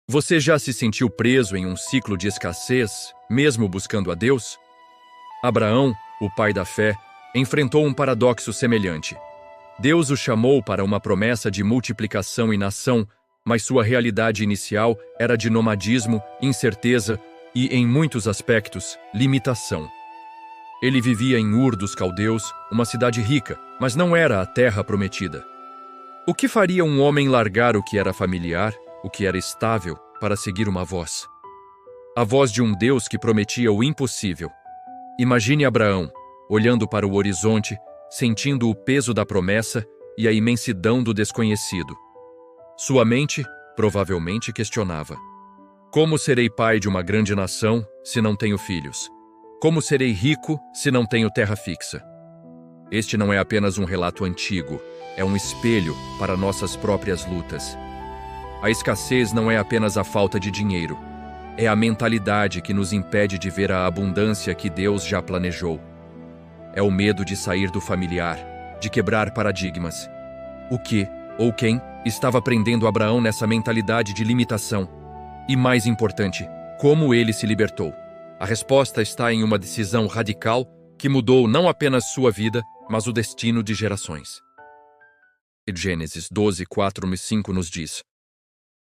Você já se sentiu preso em um ciclo de escassez, mesmo buscando a Deus? Abraão, o pai da fé, enfrentou um paradoxo semelhante. Deus o chamou para uma promessa de multiplicação e nação, mas sua realidade inicial era de nomadismo, incerteza e, em muitos aspectos, limitação. Ele vivia em Ur dos Caldeus, uma cidade rica, mas não era a terra prometida. O que faria um homem largar o que era familiar, o que era estável, para seguir uma voz? A voz de um Deus que prometia o impossível. Imagine Abraão, olhando para o horizonte, sentindo o peso da promessa e a imensidão do desconhecido. Sua mente, provavelmente, questionava: como serei pai de uma grande nação se não tenho filhos? Como serei rico se não tenho terra fixa? Este não é apenas um relato antigo, é um espelho para nossas próprias lutas. A escassez não é apenas a falta de dinheiro, é a mentalidade que nos impede de ver a abundância que Deus já planejou. É o medo de sair do familiar, de quebrar paradigmas. O que, ou quem, estava prendendo Abraão nessa mentalidade de limitação? E mais importante, como ele se libertou? A resposta está em uma decisão radical que mudou não apenas sua vida, mas o destino de gerações. Gênesis 12, 4 e 5 nos diz: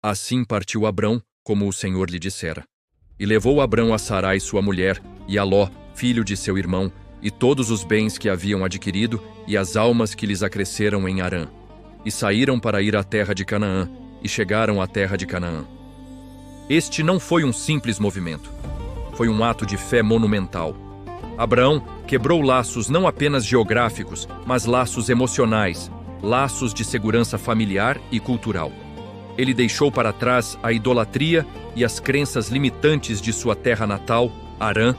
assim partiu Abrão, como o Senhor lhe dissera. E levou Abrão a Sarai sua mulher, e a Ló, filho de seu irmão, e todos os bens que haviam adquirido, e as almas que lhes acresceram em Harã. E saíram para ir à terra de Canaã, e chegaram à terra de Canaã. Este não foi um simples movimento. Foi um ato de fé monumental. Abraão quebrou laços não apenas geográficos, mas laços emocionais, laços de segurança familiar e cultural. Ele deixou para trás a idolatria e as crenças limitantes de sua terra natal, Harã,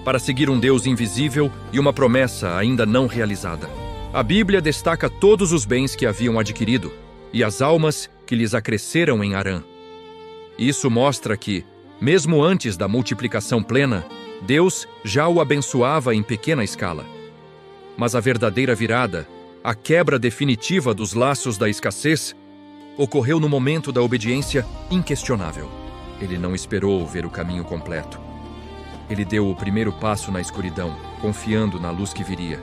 para seguir um Deus invisível e uma promessa ainda não realizada. A Bíblia destaca todos os bens que haviam adquirido e as almas que lhes acresceram em Harã. Isso mostra que, mesmo antes da multiplicação plena, Deus já o abençoava em pequena escala. Mas a verdadeira virada, a quebra definitiva dos laços da escassez, ocorreu no momento da obediência inquestionável. Ele não esperou ver o caminho completo. Ele deu o primeiro passo na escuridão, confiando na luz que viria.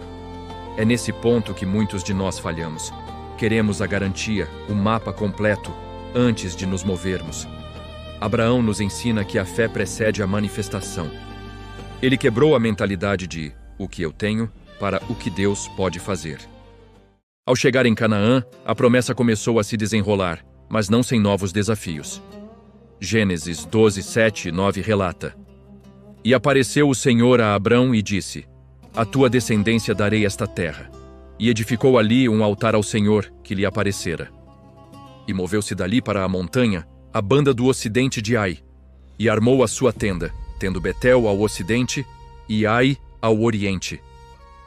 É nesse ponto que muitos de nós falhamos. Queremos a garantia, o mapa completo, antes de nos movermos. Abraão nos ensina que a fé precede a manifestação. Ele quebrou a mentalidade de o que eu tenho para o que Deus pode fazer. Ao chegar em Canaã, a promessa começou a se desenrolar, mas não sem novos desafios. Gênesis 12, 7 e 9 relata: e apareceu o Senhor a Abrão e disse: a tua descendência darei esta terra. E edificou ali um altar ao Senhor que lhe aparecera. E moveu-se dali para a montanha, a banda do ocidente de Ai, e armou a sua tenda, tendo Betel ao ocidente e Ai ao oriente.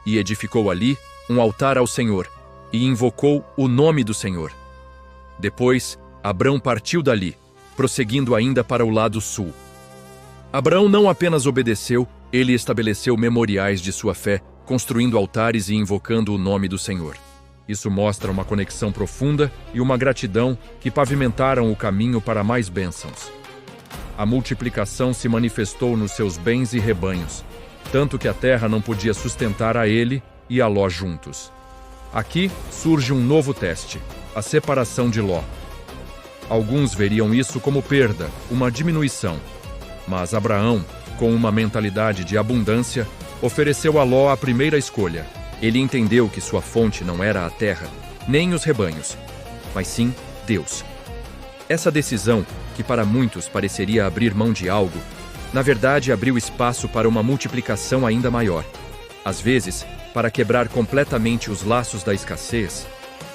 E edificou ali um altar ao Senhor, e invocou o nome do Senhor. Depois, Abrão partiu dali, prosseguindo ainda para o lado sul. Abraão não apenas obedeceu, ele estabeleceu memoriais de sua fé, construindo altares e invocando o nome do Senhor. Isso mostra uma conexão profunda e uma gratidão que pavimentaram o caminho para mais bênçãos. A multiplicação se manifestou nos seus bens e rebanhos, tanto que a terra não podia sustentar a ele e a Ló juntos. Aqui surge um novo teste, a separação de Ló. Alguns veriam isso como perda, uma diminuição. Mas Abraão, com uma mentalidade de abundância, ofereceu a Ló a primeira escolha. Ele entendeu que sua fonte não era a terra, nem os rebanhos, mas sim Deus. Essa decisão, que para muitos pareceria abrir mão de algo, na verdade abriu espaço para uma multiplicação ainda maior. Às vezes, para quebrar completamente os laços da escassez,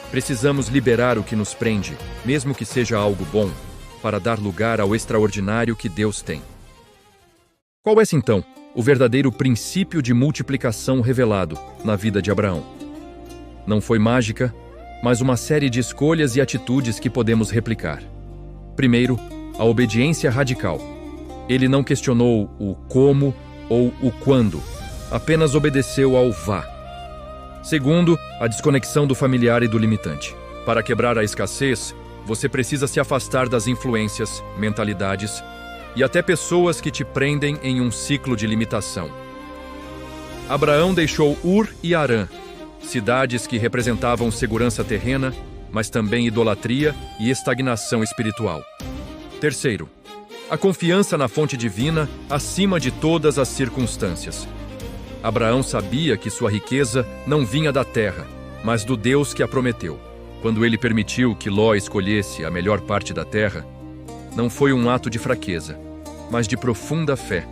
precisamos liberar o que nos prende, mesmo que seja algo bom, para dar lugar ao extraordinário que Deus tem. Qual é, então, o verdadeiro princípio de multiplicação revelado na vida de Abraão? Não foi mágica, mas uma série de escolhas e atitudes que podemos replicar. Primeiro, a obediência radical. Ele não questionou o como ou o quando, apenas obedeceu ao vá. Segundo, a desconexão do familiar e do limitante. Para quebrar a escassez, você precisa se afastar das influências, mentalidades e até pessoas que te prendem em um ciclo de limitação. Abraão deixou Ur e Harã, cidades que representavam segurança terrena, mas também idolatria e estagnação espiritual. Terceiro, a confiança na fonte divina acima de todas as circunstâncias. Abraão sabia que sua riqueza não vinha da terra, mas do Deus que a prometeu. Quando ele permitiu que Ló escolhesse a melhor parte da terra, não foi um ato de fraqueza, mas de profunda fé.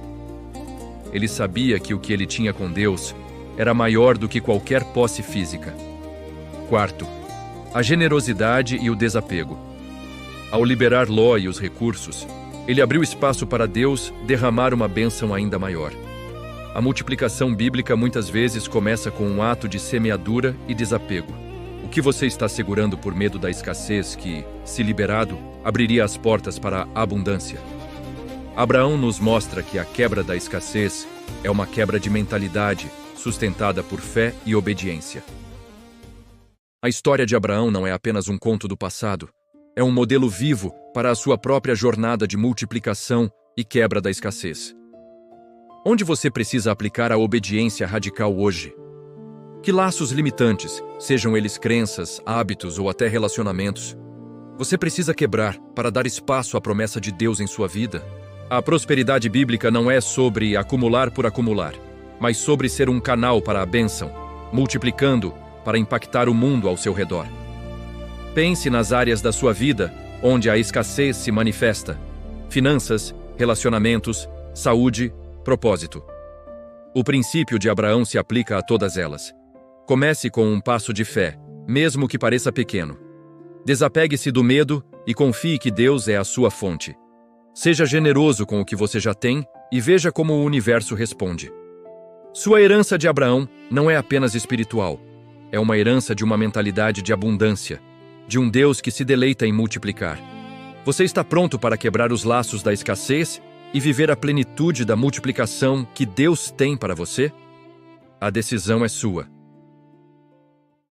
Ele sabia que o que ele tinha com Deus era maior do que qualquer posse física. Quarto, a generosidade e o desapego. Ao liberar Ló e os recursos, ele abriu espaço para Deus derramar uma bênção ainda maior. A multiplicação bíblica muitas vezes começa com um ato de semeadura e desapego. O que você está segurando por medo da escassez que, se liberado, abriria as portas para a abundância? Abraão nos mostra que a quebra da escassez é uma quebra de mentalidade sustentada por fé e obediência. A história de Abraão não é apenas um conto do passado, é um modelo vivo para a sua própria jornada de multiplicação e quebra da escassez. Onde você precisa aplicar a obediência radical hoje? Que laços limitantes, sejam eles crenças, hábitos ou até relacionamentos, você precisa quebrar para dar espaço à promessa de Deus em sua vida? A prosperidade bíblica não é sobre acumular por acumular, mas sobre ser um canal para a bênção, multiplicando para impactar o mundo ao seu redor. Pense nas áreas da sua vida onde a escassez se manifesta: finanças, relacionamentos, saúde, propósito. O princípio de Abraão se aplica a todas elas. Comece com um passo de fé, mesmo que pareça pequeno. Desapegue-se do medo e confie que Deus é a sua fonte. Seja generoso com o que você já tem e veja como o universo responde. Sua herança de Abraão não é apenas espiritual, é uma herança de uma mentalidade de abundância, de um Deus que se deleita em multiplicar. Você está pronto para quebrar os laços da escassez e viver a plenitude da multiplicação que Deus tem para você? A decisão é sua.